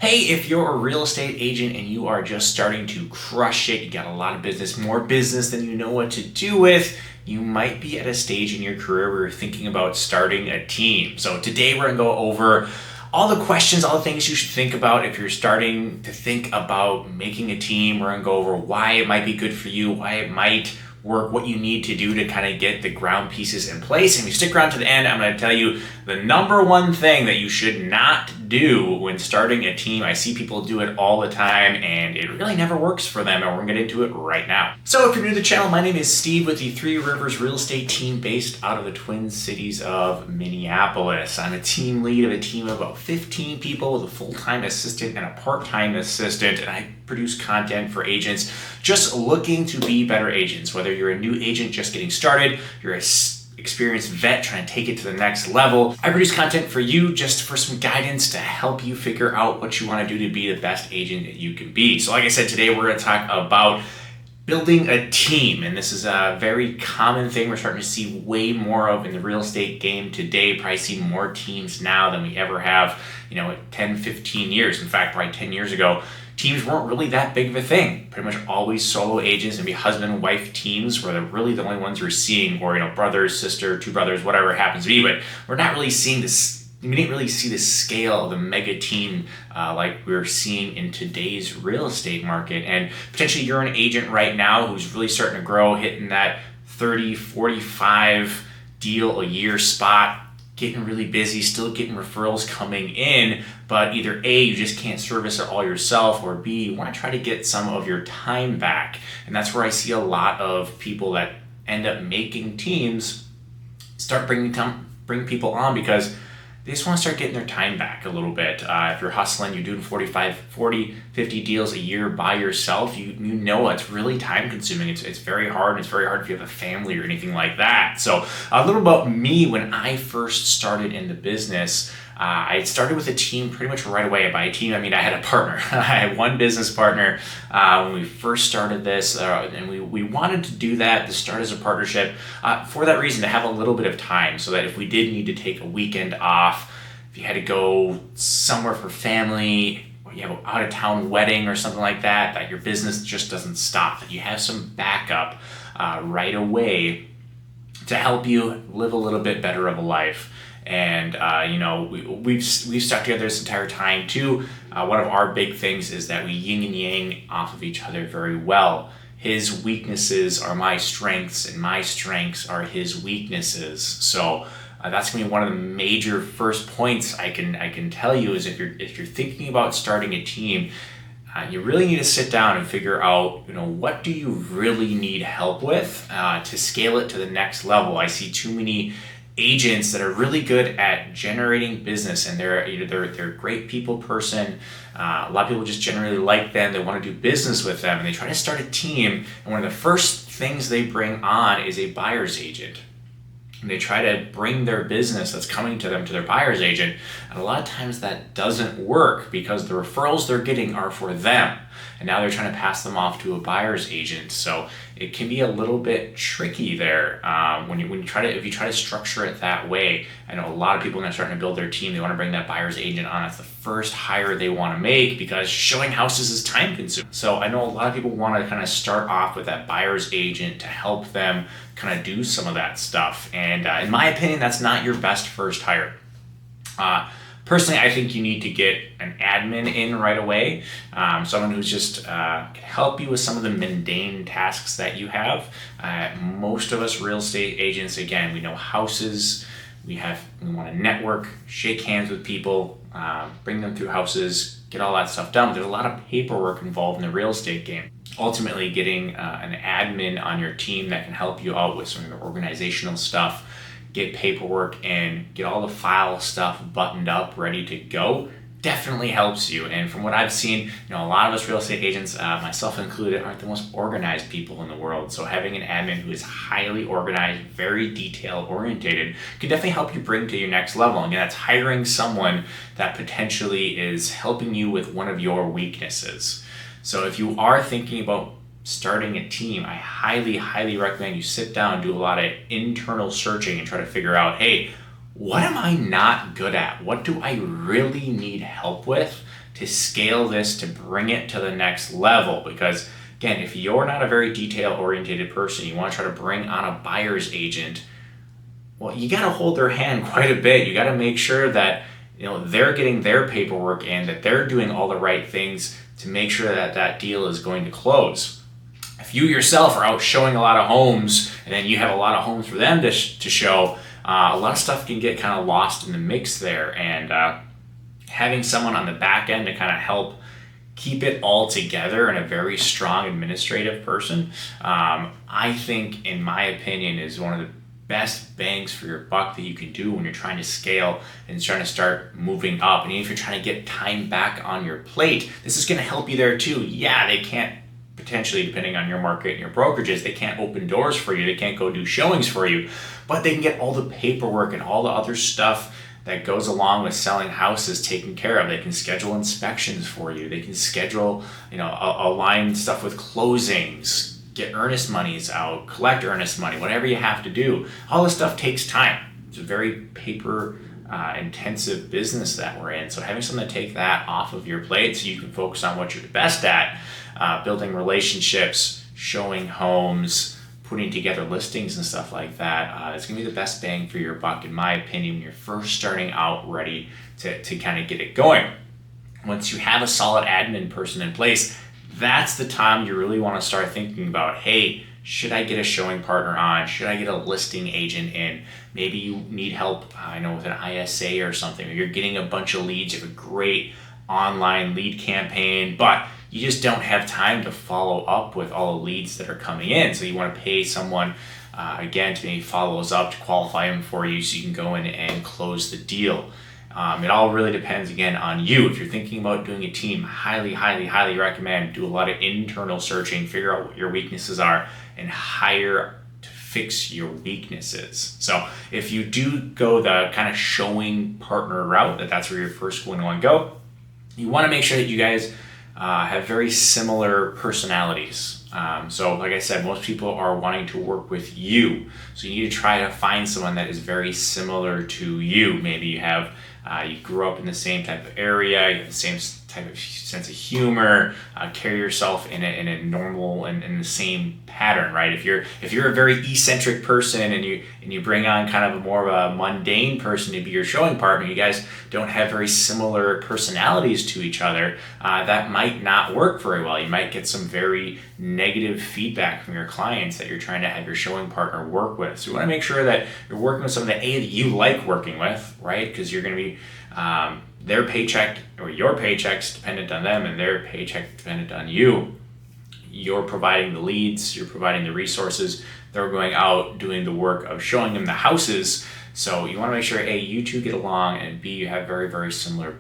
Hey, if you're a real estate agent and you are just starting to crush it, you got a lot of business, more business than you know what to do with, you might be at a stage in your career where you're thinking about starting a team. So today we're gonna go over all the questions, all the things you should think about if you're starting to think about making a team. We're gonna go over why it might be good for you, why it might work, what you need to do to kind of get the ground pieces in place. And if you stick around to the end, I'm going to tell you the number one thing that you should not do when starting a team. I see people do it all the time and it really never works for them, and we're going to get into it right now. So if you're new to the channel, my name is Steve with the Three Rivers Real Estate Team based out of the Twin Cities of Minneapolis. I'm a team lead of a team of about 15 people with a full-time assistant and a part-time assistant, and I produce content for agents just looking to be better agents. Whether you're a new agent just getting started, you're a experienced vet trying to take it to the next level, I produce content for you just for some guidance to help you figure out what you want to do to be the best agent that you can be. So like I said, today we're going to talk about building a team, and this is a very common thing we're starting to see way more of in the real estate game today. Probably see more teams now than we ever have, 10, 15 years. In fact, probably 10 years ago, teams weren't really that big of a thing. Pretty much always solo agents, maybe husband and wife teams were really the only ones we're seeing, or brothers, sister, two brothers, whatever it happens to be. But we're not really seeing this. We didn't really see the scale of the mega team like we're seeing in today's real estate market. And potentially you're an agent right now who's really starting to grow, hitting that 30, 45 deal a year spot, getting really busy, still getting referrals coming in, but either A, you just can't service it all yourself, or B, you want to try to get some of your time back. And that's where I see a lot of people that end up making teams start bringing people on because they just want to start getting their time back a little bit. If you're hustling, you're doing 40, 50 deals a year by yourself, you know it's really time consuming. It's very hard, and it's very hard if you have a family or anything like that. So a little about me. When I first started in the business, I started with a team pretty much right away. By a team, I mean I had a partner. I had one business partner when we first started this, and we wanted to do that, to start as a partnership, for that reason, to have a little bit of time, so that if we did need to take a weekend off, if you had to go somewhere for family, or you have an out-of-town wedding or something like that, that your business just doesn't stop, that you have some backup right away to help you live a little bit better of a life. And we've stuck together this entire time too. One of our big things is that we yin and yang off of each other very well. His weaknesses are my strengths, and my strengths are his weaknesses. So that's gonna be one of the major first points I can tell you is if you're thinking about starting a team, you really need to sit down and figure out, what do you really need help with to scale it to the next level. I see too many agents that are really good at generating business, and they're a great people person. A lot of people just generally like them. They want to do business with them, and they try to start a team. And one of the first things they bring on is a buyer's agent. And they try to bring their business that's coming to them to their buyer's agent. And a lot of times that doesn't work because the referrals they're getting are for them. And now they're trying to pass them off to a buyer's agent. So it can be a little bit tricky there if you try to structure it that way. I know a lot of people are starting to build their team. They want to bring that buyer's agent on. It's the first hire they want to make because showing houses is time consuming. So I know a lot of people want to kind of start off with that buyer's agent to help them kind of do some of that stuff. And in my opinion, that's not your best first hire. Personally, I think you need to get an admin in right away, someone who's just can help you with some of the mundane tasks that you have. Most of us real estate agents, again, we know houses, we want to network, shake hands with people, bring them through houses, get all that stuff done. There's a lot of paperwork involved in the real estate game. Ultimately, getting an admin on your team that can help you out with some of the organizational stuff, get paperwork and get all the file stuff buttoned up, ready to go, definitely helps you. And from what I've seen, a lot of us real estate agents, myself included, aren't the most organized people in the world. So having an admin who is highly organized, very detail orientated, can definitely help you bring to your next level. Again, that's hiring someone that potentially is helping you with one of your weaknesses. So if you are thinking about starting a team, I highly, highly recommend you sit down and do a lot of internal searching and try to figure out, hey, what am I not good at? What do I really need help with to scale this, to bring it to the next level. Because again, if you're not a very detail-oriented person, you want to try to bring on a buyer's agent, well, you got to hold their hand quite a bit. You got to make sure that they're getting their paperwork in, that they're doing all the right things to make sure that that deal is going to close. If you yourself are out showing a lot of homes and then you have a lot of homes for them to show, a lot of stuff can get kind of lost in the mix there. And having someone on the back end to kind of help keep it all together, and a very strong administrative person, I think, in my opinion, is one of the best bangs for your buck that you can do when you're trying to scale and trying to start moving up. And even if you're trying to get time back on your plate, this is going to help you there too. Yeah, they can't, potentially, depending on your market and your brokerages, they can't open doors for you, they can't go do showings for you, but they can get all the paperwork and all the other stuff that goes along with selling houses taken care of. They can schedule inspections for you, they can schedule, align stuff with closings, get earnest monies out, collect earnest money, whatever you have to do. All this stuff takes time. It's a very paper intensive business that we're in. So having someone to take that off of your plate so you can focus on what you're the best at, building relationships, showing homes, putting together listings and stuff like that, it's going to be the best bang for your buck, in my opinion, when you're first starting out ready to kind of get it going. Once you have a solid admin person in place, that's the time you really want to start thinking about, hey, should I get a showing partner on? Should I get a listing agent in? Maybe you need help, with an ISA or something, or you're getting a bunch of leads, you have a great online lead campaign, but you just don't have time to follow up with all the leads that are coming in. So you want to pay someone, again, to maybe follow those up, to qualify them for you so you can go in and close the deal. It all really depends, again, on you. If you're thinking about doing a team, highly, highly, highly recommend do a lot of internal searching, figure out what your weaknesses are, and hire to fix your weaknesses. So if you do go the kind of showing partner route, that's where you're first going to want to go, you want to make sure that you guys have very similar personalities. So like I said, most people are wanting to work with you. So you need to try to find someone that is very similar to you. Maybe you have, you grew up in the same type of area, you have the same type of sense of humor, carry yourself in a normal and in the same pattern, right? If you're a very eccentric person and you bring on kind of more of a mundane person to be your showing partner, you guys don't have very similar personalities to each other, that might not work very well. You might get some very negative feedback from your clients that you're trying to have your showing partner work with. So you want to make sure that you're working with someone that you like working with, right? Because you're going to be their paycheck, or your paycheck's dependent on them and their paycheck dependent on you. You're providing the leads, you're providing the resources, they're going out doing the work of showing them the houses. So you want to make sure A, you two get along, and B, you have very, very similar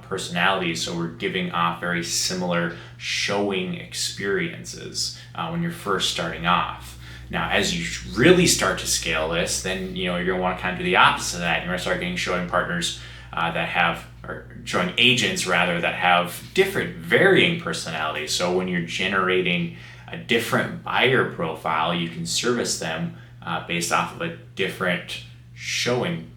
personalities, so we're giving off very similar showing experiences when you're first starting off. Now, as you really start to scale this, then you're going to want to kind of do the opposite of that. You're going to start getting showing partners or showing agents rather, that have different, varying personalities. So when you're generating a different buyer profile, you can service them based off of a different showing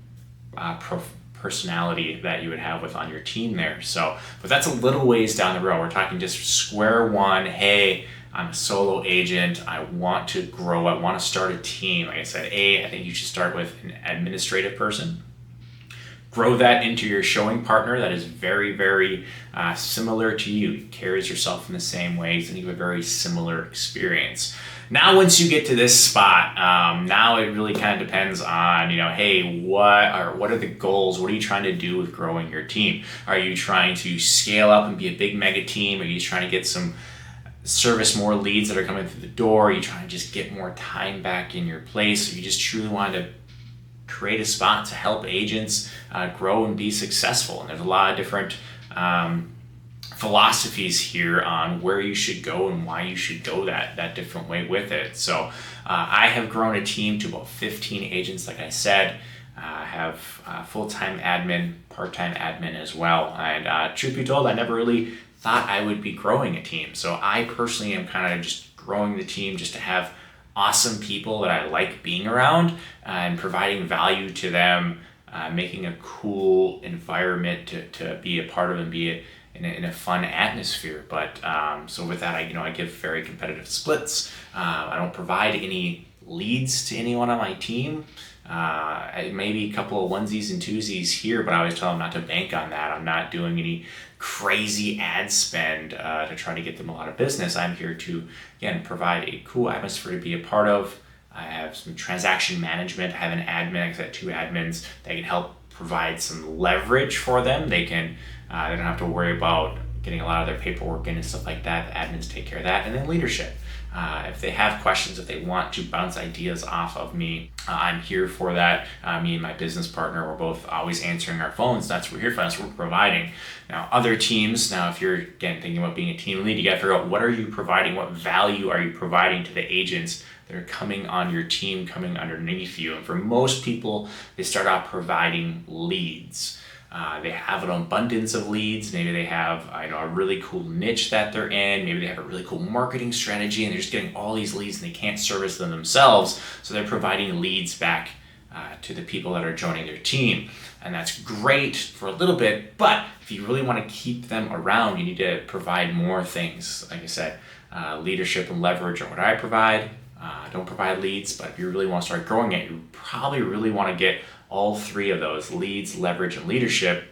personality that you would have on your team there. So, but that's a little ways down the road. We're talking just square one. Hey, I'm a solo agent. I want to grow. I want to start a team. Like I said, I think you should start with an administrative person. Grow that into your showing partner that is very, very similar to you. He carries yourself in the same ways, and you have a very similar experience. Now, once you get to this spot, now it really kind of depends on, hey, what are the goals? What are you trying to do with growing your team? Are you trying to scale up and be a big mega team? Are you trying to get service more leads that are coming through the door? Are you trying to just get more time back in your place? Or you just truly want to create a spot to help agents grow and be successful? And there's a lot of different philosophies here on where you should go and why you should go that different way with it. So I have grown a team to about 15 agents, like I said. I have full-time admin, part-time admin as well. And truth be told, I never really thought I would be growing a team. So I personally am kind of just growing the team just to have awesome people that I like being around and providing value to them making a cool environment to be a part of and be in a fun atmosphere. But so with that, I give very competitive splits. I don't provide any leads to anyone on my team. Maybe a couple of onesies and twosies here, but I always tell them not to bank on that. I'm not doing any crazy ad spend to try to get them a lot of business. I'm here to, again, provide a cool atmosphere to be a part of. I have some transaction management. I have an admin. I've got 2 admins that can help provide some leverage for them. They don't have to worry about getting a lot of their paperwork in and stuff like that. The admins take care of that. And then leadership. If they have questions, if they want to bounce ideas off of me, I'm here for that. Me and my business partner, we're both always answering our phones. That's what we're here for. That's what we're providing. Now, other teams, if you're, again, thinking about being a team lead, you got to figure out what are you providing? What value are you providing to the agents that are coming on your team, coming underneath you? And for most people, they start off providing leads. They have an abundance of leads. Maybe they have a really cool niche that they're in. Maybe they have a really cool marketing strategy and they're just getting all these leads and they can't service them themselves. So they're providing leads back to the people that are joining their team. And that's great for a little bit, but if you really want to keep them around, you need to provide more things. Like I said, leadership and leverage are what I provide. I don't provide leads, but if you really want to start growing it, you probably really want to get all 3 of those: leads, leverage, and leadership.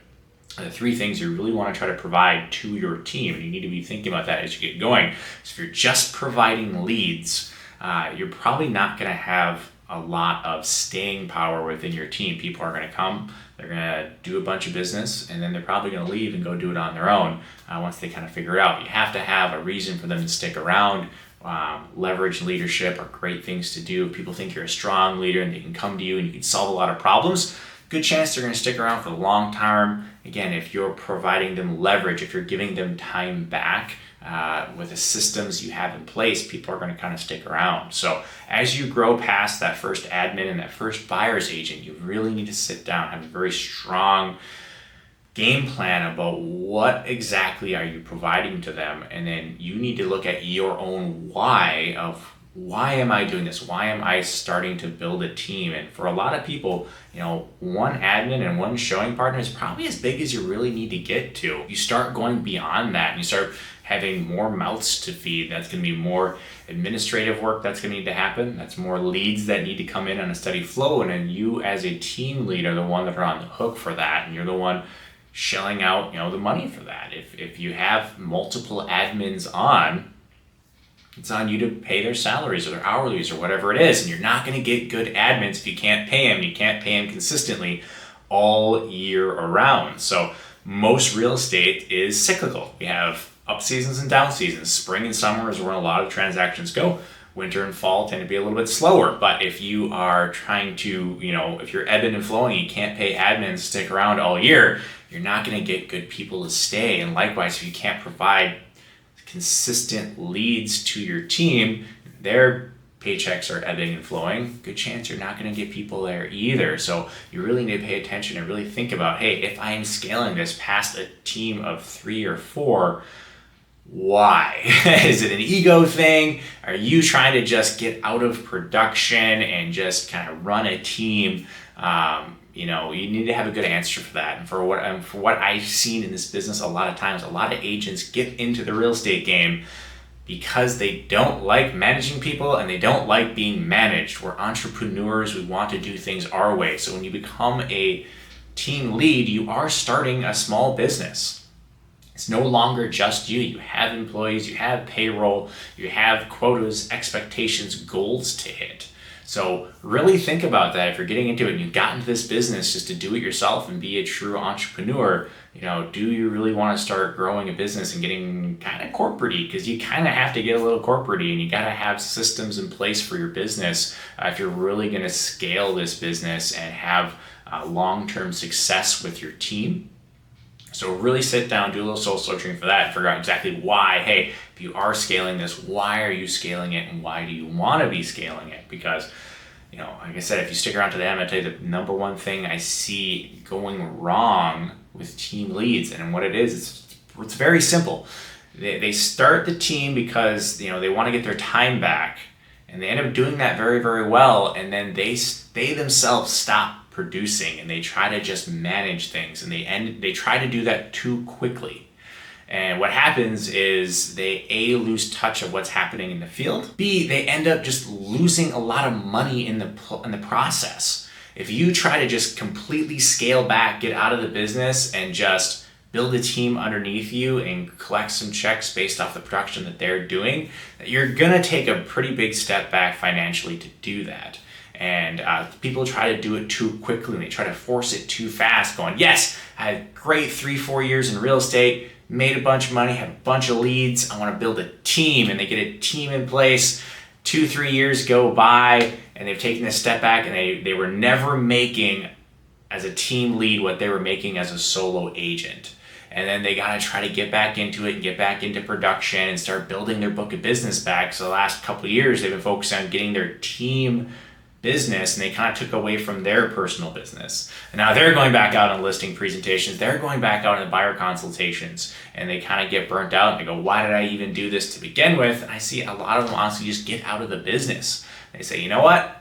The 3 things you really want to try to provide to your team. And you need to be thinking about that as you get going. So if you're just providing leads, you're probably not going to have a lot of staying power within your team. People are going to come, they're going to do a bunch of business, and then they're probably going to leave and go do it on their own once they kind of figure it out. You have to have a reason for them to stick around. Leverage and leadership are great things to do. If people think you're a strong leader and they can come to you and you can solve a lot of problems, good chance they're going to stick around for the long term. Again, if you're providing them leverage, if you're giving them time back with the systems you have in place, people are going to kind of stick around. So as you grow past that first admin and that first buyer's agent, you really need to sit down, have a very strong game plan about what exactly are you providing to them, and then you need to look at your own why of why am I doing this? Why am I starting to build a team? And for a lot of people, one admin and one showing partner is probably as big as you really need to get to. You start going beyond that and you start having more mouths to feed. That's going to be more administrative work that's going to need to happen. That's more leads that need to come in on a steady flow. And then you as a team lead are the one that are on the hook for that. And you're the one shelling out, the money for that. If you have multiple admins on, it's on you to pay their salaries or their hourlies or whatever it is. And you're not going to get good admins if you can't pay them. You can't pay them consistently all year around. So most real estate is cyclical. We have up seasons and down seasons. Spring and summer is where a lot of transactions go. Winter and fall tend to be a little bit slower. But if you are trying to, if you're ebbing and flowing, you can't pay admins to stick around all year, you're not going to get good people to stay. And likewise, if you can't provide consistent leads to your team, their paychecks are ebbing and flowing, good chance you're not going to get people there either. So you really need to pay attention and really think about, hey, if I am scaling this past a team of 3 or 4, why? Is it an ego thing? Are you trying to just get out of production and just kind of run a team? You need to have a good answer for that. And for what I've seen in this business, a lot of times, a lot of agents get into the real estate game because they don't like managing people and they don't like being managed. We're entrepreneurs. We want to do things our way. So when you become a team lead, you are starting a small business. It's no longer just you. You have employees, you have payroll, you have quotas, expectations, goals to hit. So really think about that. If you're getting into it and you've gotten into this business just to do it yourself and be a true entrepreneur, do you really want to start growing a business and getting kind of corporate-y? Because you kind of have to get a little corporate-y and you got to have systems in place for your business if you're really going to scale this business and have long-term success with your team. So really sit down, do a little soul searching for that and figure out exactly why, hey, if you are scaling this, why are you scaling it and why do you want to be scaling it? Because, like I said, if you stick around to the end, I'm going to tell you the number one thing I see going wrong with team leads and what it is, it's very simple. They start the team because, they want to get their time back and they end up doing that very, very well, and then they themselves stop producing, and they try to just manage things, and they try to do that too quickly. And what happens is they A, lose touch of what's happening in the field. B, they end up just losing a lot of money in the process. If you try to just completely scale back, get out of the business, and just build a team underneath you and collect some checks based off the production that they're doing, you're gonna take a pretty big step back financially to do that. And people try to do it too quickly, and they try to force it too fast, going, yes, I had great 3-4 years in real estate, made a bunch of money, had a bunch of leads, I want to build a team, and they get a team in place. 2-3 years go by, and they've taken a step back, and they were never making as a team lead what they were making as a solo agent. And then they got to try to get back into it, get back into production, and start building their book of business back. So the last couple of years, they've been focused on getting their team business, and they kind of took away from their personal business. And now they're going back out on listing presentations, they're going back out on the buyer consultations, and they kind of get burnt out, and they go, why did I even do this to begin with? And I see a lot of them honestly just get out of the business. They say, you know what?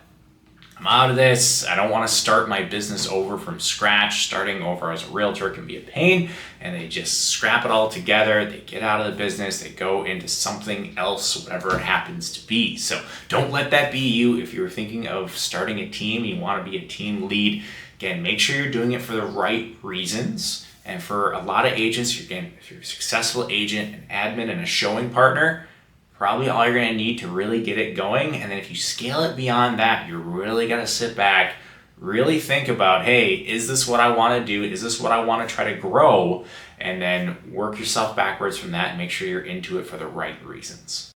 I'm out of this. I don't want to start my business over from scratch. Starting over as a realtor can be a pain, and they just scrap it all together. They get out of the business. They go into something else, whatever it happens to be. So don't let that be you. If you're thinking of starting a team, you want to be a team lead, again, make sure you're doing it for the right reasons. And for a lot of agents, if you're a successful agent, an admin, and a showing partner, probably all you're going to need to really get it going. And then if you scale it beyond that, you're really going to sit back, really think about, hey, is this what I want to do? Is this what I want to try to grow? And then work yourself backwards from that and make sure you're into it for the right reasons.